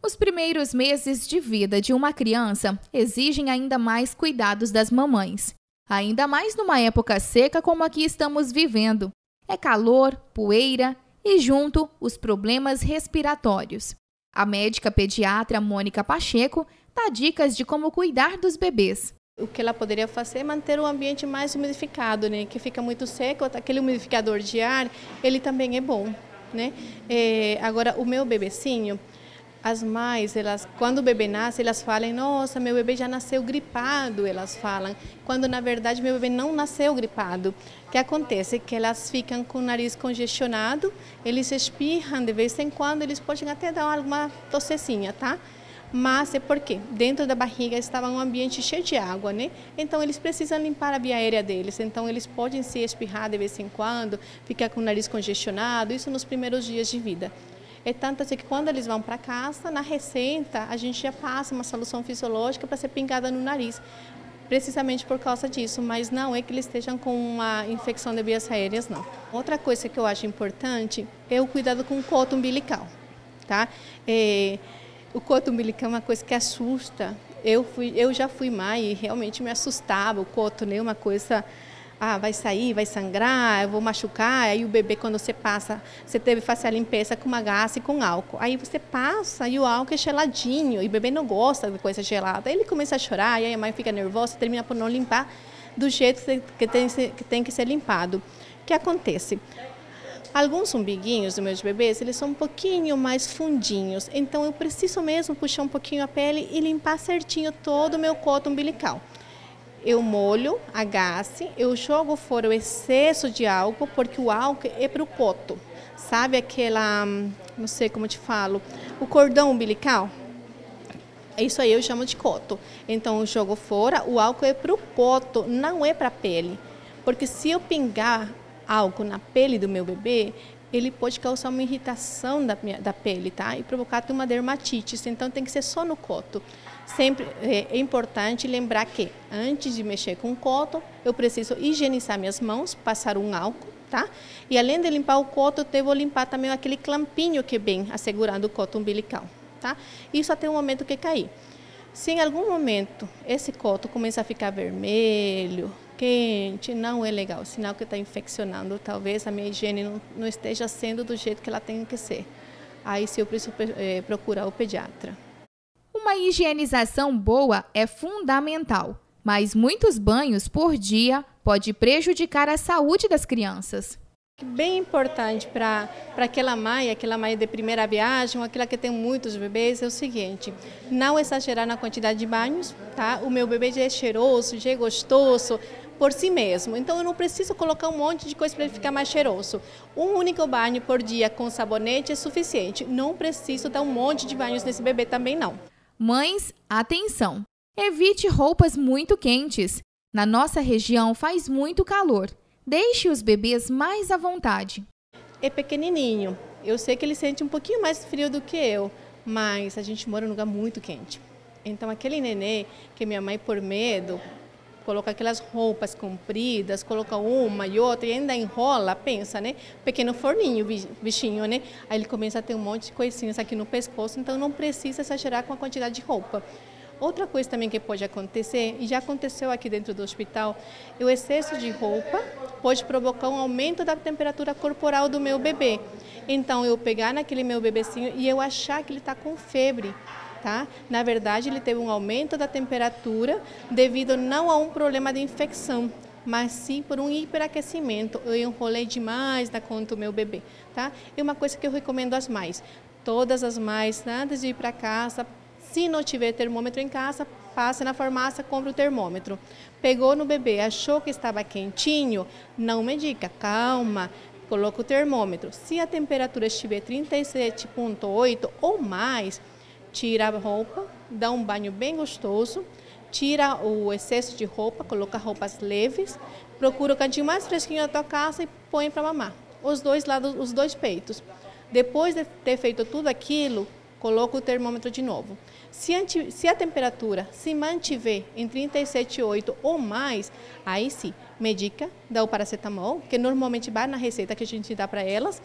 Os primeiros meses de vida de uma criança exigem ainda mais cuidados das mamães. Ainda mais numa época seca como a que estamos vivendo. É calor, poeira e, junto, os problemas respiratórios. A médica pediatra Mônica Pacheco dá dicas de como cuidar dos bebês. O que ela poderia fazer é manter o ambiente mais umidificado, né? Que fica muito seco, aquele umidificador de ar, ele também é bom, né? Agora, o meu bebecinho, as mães, quando o bebê nasce, elas falam, nossa, meu bebê já nasceu gripado, elas falam, quando na verdade meu bebê não nasceu gripado. O que acontece é que elas ficam com o nariz congestionado, eles espirram de vez em quando, eles podem até dar alguma tossezinha, tá? Mas é porque dentro da barriga estava um ambiente cheio de água, né? Então eles precisam limpar a via aérea deles, então eles podem se espirrar de vez em quando, ficar com o nariz congestionado, isso nos primeiros dias de vida. É tanto assim que quando eles vão para casa, na receita, a gente já passa uma solução fisiológica para ser pingada no nariz, precisamente por causa disso, mas não é que eles estejam com uma infecção de vias aéreas, não. Outra coisa que eu acho importante é o cuidado com o coto umbilical, tá? O coto umbilical é uma coisa que assusta. Eu já fui mãe e realmente me assustava o coto, né? Uma coisa, vai sair, vai sangrar, eu vou machucar. Aí o bebê, quando você passa, você deve fazer a limpeza com uma gás e com álcool. Aí você passa e o álcool é geladinho e o bebê não gosta de coisa gelada. Aí ele começa a chorar e aí a mãe fica nervosa, termina por não limpar do jeito que tem que ser limpado. O que acontece? Alguns umbiguinhos dos meus bebês, eles são um pouquinho mais fundinhos, então eu preciso mesmo puxar um pouquinho a pele e limpar certinho todo o meu coto umbilical. Eu molho a gaze, eu jogo fora o excesso de álcool, porque o álcool é para o coto. Sabe aquela, não sei como te falo, o cordão umbilical? Isso aí eu chamo de coto. Então eu jogo fora, o álcool é para o coto, não é para a pele. Porque se eu pingar álcool na pele do meu bebê, ele pode causar uma irritação da pele, tá? E provocar até uma dermatite, então tem que ser só no coto. Sempre é importante lembrar que antes de mexer com o coto, eu preciso higienizar minhas mãos, passar um álcool, tá? E além de limpar o coto, eu devo limpar também aquele clampinho que vem assegurando o coto umbilical, tá? Isso até o momento que cair. Se em algum momento esse coto começa a ficar vermelho, quente, não é legal, sinal que está infeccionando, talvez a minha higiene não esteja sendo do jeito que ela tem que ser. Aí sim eu preciso procurar o pediatra. Uma higienização boa é fundamental, mas muitos banhos por dia pode prejudicar a saúde das crianças. Bem importante para aquela mãe de primeira viagem, ou aquela que tem muitos bebês, é o seguinte, não exagerar na quantidade de banhos, tá? O meu bebê já é cheiroso, já é gostoso por si mesmo, então eu não preciso colocar um monte de coisa para ele ficar mais cheiroso. Um único banho por dia com sabonete é suficiente, não preciso dar um monte de banhos nesse bebê também não. Mães, atenção! Evite roupas muito quentes. Na nossa região faz muito calor. Deixe os bebês mais à vontade. É pequenininho. Eu sei que ele sente um pouquinho mais frio do que eu, mas a gente mora num lugar muito quente. Então aquele nenê que minha mãe, por medo, coloca aquelas roupas compridas, coloca uma e outra e ainda enrola, pensa, né? Pequeno forninho, bichinho, né? Aí ele começa a ter um monte de coisinhas aqui no pescoço, então não precisa exagerar com a quantidade de roupa. Outra coisa também que pode acontecer, e já aconteceu aqui dentro do hospital, é o excesso de roupa pode provocar um aumento da temperatura corporal do meu bebê. Então, eu pegar naquele meu bebecinho e eu achar que ele está com febre, tá? Na verdade, ele teve um aumento da temperatura devido não a um problema de infecção, mas sim por um hiperaquecimento. Eu enrolei demais na conta do meu bebê, tá? É uma coisa que eu recomendo às mães. Todas as mães, antes de ir para casa, se não tiver termômetro em casa, passe na farmácia, compre o termômetro. Pegou no bebê, achou que estava quentinho, não medica, calma, coloca o termômetro. Se a temperatura estiver 37,8 ou mais, tira a roupa, dá um banho bem gostoso, tira o excesso de roupa, coloca roupas leves, procura o cantinho mais fresquinho da tua casa e põe para mamar. Os dois lados, os dois peitos. Depois de ter feito tudo aquilo, coloca o termômetro de novo. Se a temperatura se mantiver em 37,8 ou mais, aí sim, medica, dá o paracetamol, que normalmente vai na receita que a gente dá para elas,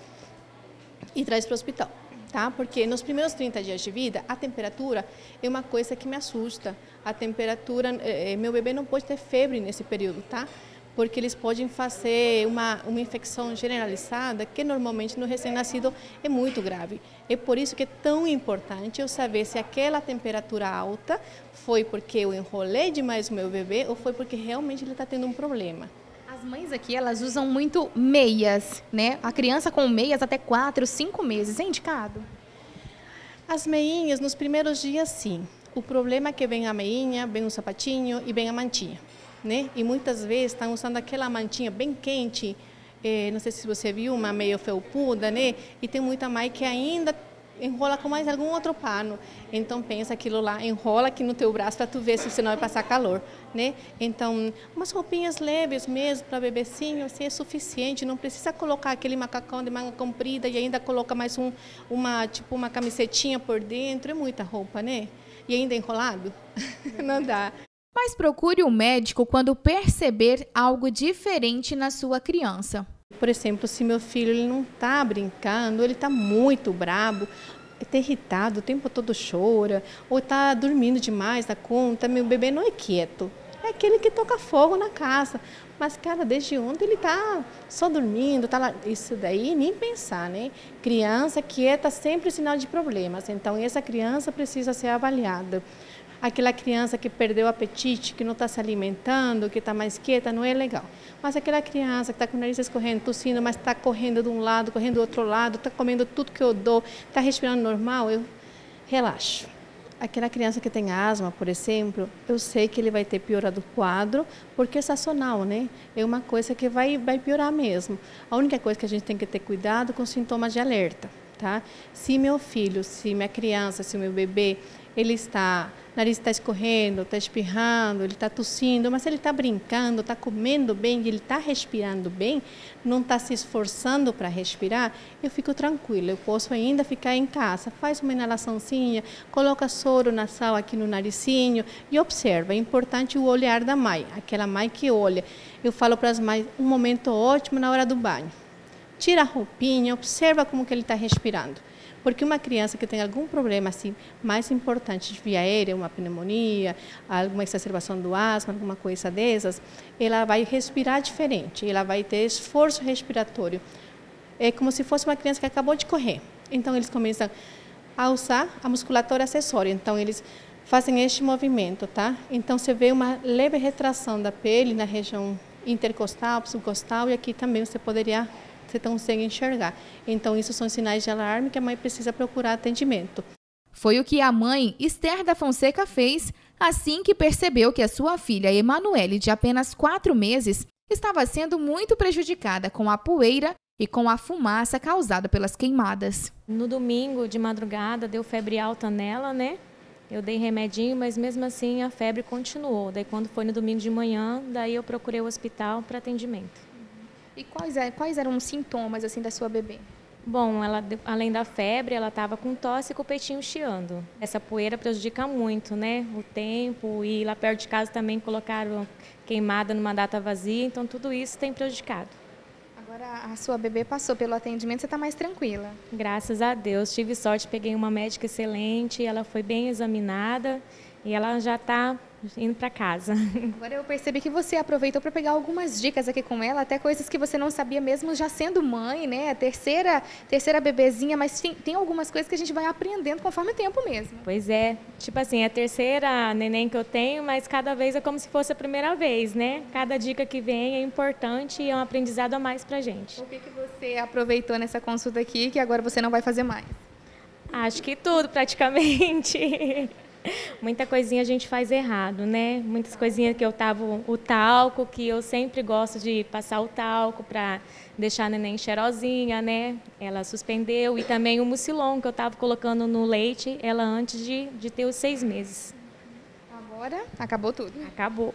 e traz para o hospital. tá? Porque nos primeiros 30 dias de vida, a temperatura é uma coisa que me assusta. A temperatura, meu bebê não pode ter febre nesse período, tá? Porque eles podem fazer uma infecção generalizada que normalmente no recém-nascido é muito grave. É por isso que é tão importante eu saber se aquela temperatura alta foi porque eu enrolei demais o meu bebê ou foi porque realmente ele está tendo um problema. As mães aqui, elas usam muito meias, né? A criança com meias até 4, 5 meses, é indicado? As meinhas, nos primeiros dias, sim. O problema é que vem a meinha, vem o sapatinho e vem a mantinha, né? E muitas vezes estão usando aquela mantinha bem quente, não sei se você viu, uma meio felpuda, né? E tem muita mãe que ainda enrola com mais algum outro pano. Então pensa aquilo lá, enrola aqui no teu braço para tu ver se você não vai passar calor, né? Então, umas roupinhas leves mesmo para bebecinho, assim é suficiente, não precisa colocar aquele macacão de manga comprida e ainda coloca mais uma camisetinha por dentro, é muita roupa, né? E ainda enrolado, não dá. Mas procure o médico quando perceber algo diferente na sua criança. Por exemplo, se meu filho ele não está brincando, ele está muito bravo, está irritado, o tempo todo chora, ou está dormindo demais da conta, meu bebê não é quieto. É aquele que toca fogo na casa. Mas, cara, desde ontem ele está só dormindo, tá lá. Isso daí nem pensar, né? Criança quieta sempre é sinal de problemas. Então, essa criança precisa ser avaliada. Aquela criança que perdeu o apetite, que não está se alimentando, que está mais quieta, não é legal. Mas aquela criança que está com o nariz escorrendo, tossindo, mas está correndo de um lado, correndo do outro lado, está comendo tudo que eu dou, está respirando normal, eu relaxo. Aquela criança que tem asma, por exemplo, eu sei que ele vai ter piora do quadro, porque é sazonal, né? É uma coisa que vai piorar mesmo. A única coisa que a gente tem que ter cuidado com sintomas de alerta, tá? Se meu filho, se minha criança, se meu bebê, o nariz está escorrendo, está espirrando, ele está tossindo, mas ele está brincando, está comendo bem, ele está respirando bem, não está se esforçando para respirar, eu fico tranquila, eu posso ainda ficar em casa, faz uma inalaçãozinha, coloca soro nasal aqui no narizinho e observa, é importante o olhar da mãe, aquela mãe que olha. Eu falo para as mães, um momento ótimo na hora do banho. Tira a roupinha, observa como que ele está respirando. Porque uma criança que tem algum problema assim, mais importante de via aérea, uma pneumonia, alguma exacerbação do asma, alguma coisa dessas, ela vai respirar diferente, ela vai ter esforço respiratório. É como se fosse uma criança que acabou de correr. Então, eles começam a usar a musculatura acessória. Então, eles fazem este movimento, tá? Então, você vê uma leve retração da pele na região intercostal, subcostal, e aqui também você consegue enxergar. Então, isso são sinais de alarme que a mãe precisa procurar atendimento. Foi o que a mãe, Esther da Fonseca, fez assim que percebeu que a sua filha, Emanuele, de apenas 4 meses, estava sendo muito prejudicada com a poeira e com a fumaça causada pelas queimadas. No domingo, de madrugada, deu febre alta nela, né? Eu dei remedinho, mas mesmo assim a febre continuou. Daí, quando foi no domingo de manhã, daí eu procurei o hospital para atendimento. E quais eram os sintomas assim da sua bebê? Bom, ela, além da febre, ela estava com tosse e com o peitinho chiando. Essa poeira prejudica muito, né? O tempo, e lá perto de casa também colocaram queimada numa data vazia, então tudo isso tem prejudicado. Agora a sua bebê passou pelo atendimento, você está mais tranquila? Graças a Deus, tive sorte, peguei uma médica excelente, ela foi bem examinada e ela já está indo para casa. Agora eu percebi que você aproveitou para pegar algumas dicas aqui com ela, até coisas que você não sabia mesmo já sendo mãe, né? A terceira bebezinha, mas tem algumas coisas que a gente vai aprendendo conforme o tempo mesmo. Pois é, tipo assim, é a terceira neném que eu tenho, mas cada vez é como se fosse a primeira vez, né? Cada dica que vem é importante e é um aprendizado a mais pra gente. O que você aproveitou nessa consulta aqui que agora você não vai fazer mais? Acho que tudo, praticamente. Muita coisinha a gente faz errado, né? Muitas coisinhas que o talco, que eu sempre gosto de passar o talco para deixar a neném cheirosinha, né? Ela suspendeu. E também o mucilon que eu estava colocando no leite, ela antes de ter os 6 meses. Agora acabou tudo. Acabou.